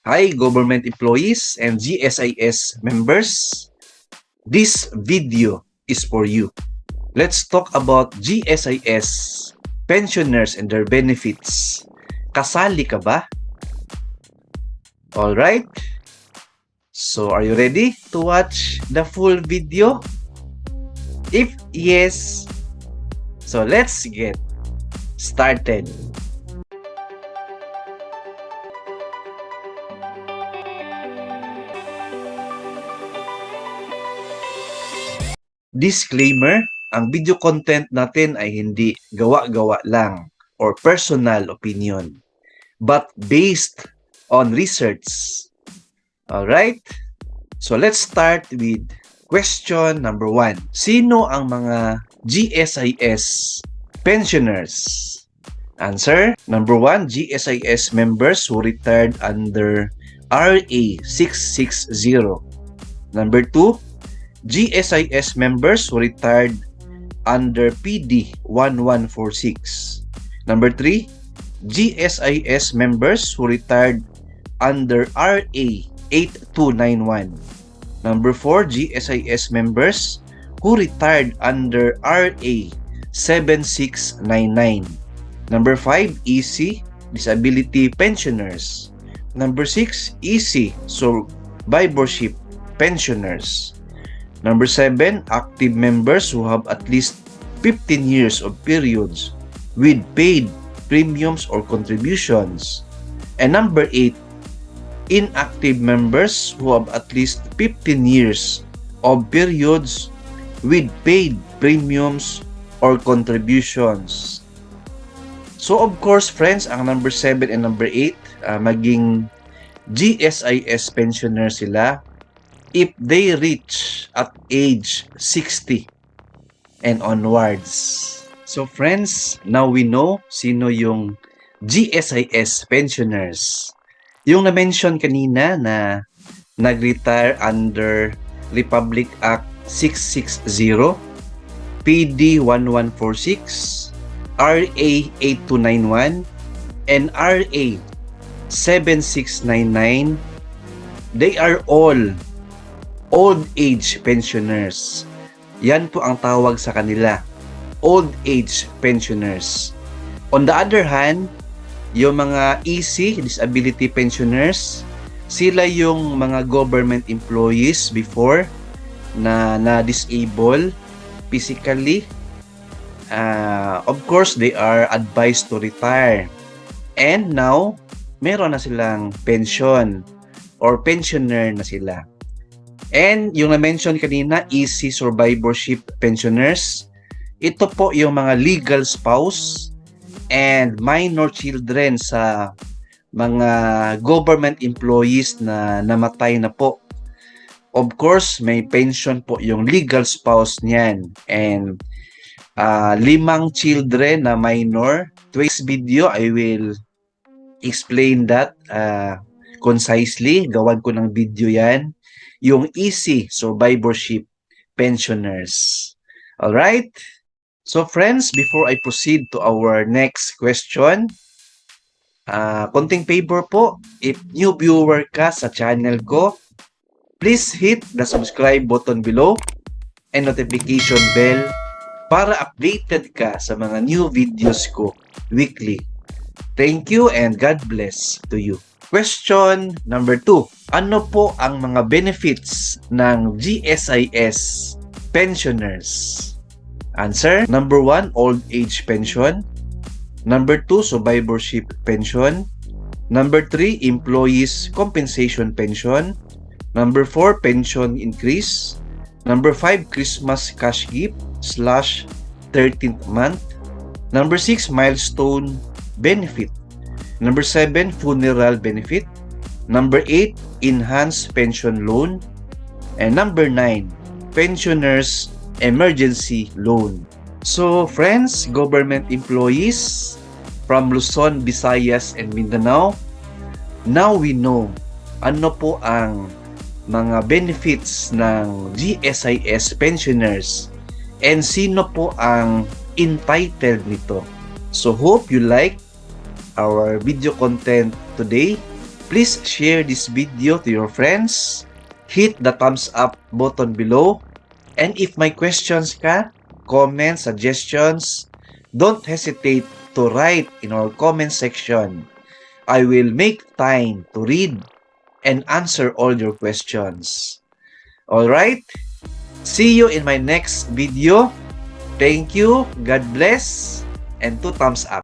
Hi, government employees and GSIS members. This video is for you. Let's talk about GSIS pensioners and their benefits. Kasali ka ba? Alright? So, are you ready to watch the full video? If yes, so let's get started. Disclaimer, ang video content natin ay hindi gawa-gawa lang or personal opinion, but based on research. Alright? So let's start with question number 1. Sino ang mga GSIS pensioners? Answer, number 1, GSIS members who retired under RA 660. Number 2, GSIS members who retired under PD 1146. Number 3, GSIS members who retired under RA 8291. Number 4, GSIS members who retired under RA 7699. Number 5, EC, disability pensioners. Number 6, EC, survivorship pensioners. Number 7, active members who have at least 15 years of periods with paid premiums or contributions. And number 8, inactive members who have at least 15 years of periods with paid premiums or contributions. So of course friends, ang number 7 and number 8, maging GSIS pensioner sila if they reach at age 60 and onwards. So friends, now we know sino yung GSIS pensioners. Yung na-mention kanina na nag-retire under Republic Act 660, PD 1146, RA 8291, and RA 7699, they are all old age pensioners. Yan po ang tawag sa kanila, old age pensioners. On the other hand, yung mga EC, disability pensioners, sila yung mga government employees before na na-disable physically. Of course, they are advised to retire. And now, meron na silang pension or pensioner na sila. And yung na-mention kanina, EC survivorship pensioners, ito po yung mga legal spouse and minor children sa mga government employees na namatay na po. Of course, may pension po yung legal spouse niyan. And 5 children na minor. Today's video, I will explain that concisely. Gawan ko ng video yan. Yung EC, survivorship pensioners. Alright? So friends, before I proceed to our next question, konting favor po, if new viewer ka sa channel ko, please hit the subscribe button below and notification bell para updated ka sa mga new videos ko weekly. Thank you and God bless to you. Question number 2. Ano po ang mga benefits ng GSIS pensioners? Answer, number 1, old age pension. Number 2, survivorship pension. Number 3, employees compensation pension. Number 4, pension increase. Number 5, Christmas cash gift / 13th month. Number 6, milestone benefit. Number 7, funeral benefit. Number 8, enhanced pension loan. And number 9, pensioners emergency loan. So friends, government employees from Luzon, Visayas, and Mindanao, now we know ano po ang mga benefits ng GSIS pensioners and sino po ang entitled nito. So hope you like our video content today Please share this video to your friends. Hit the thumbs up button below. And if may questions ka, comments, suggestions, don't hesitate to write in our comment section. I will make time to read and answer all your questions. Alright? See you in my next video. Thank you, God bless, and 2 thumbs up.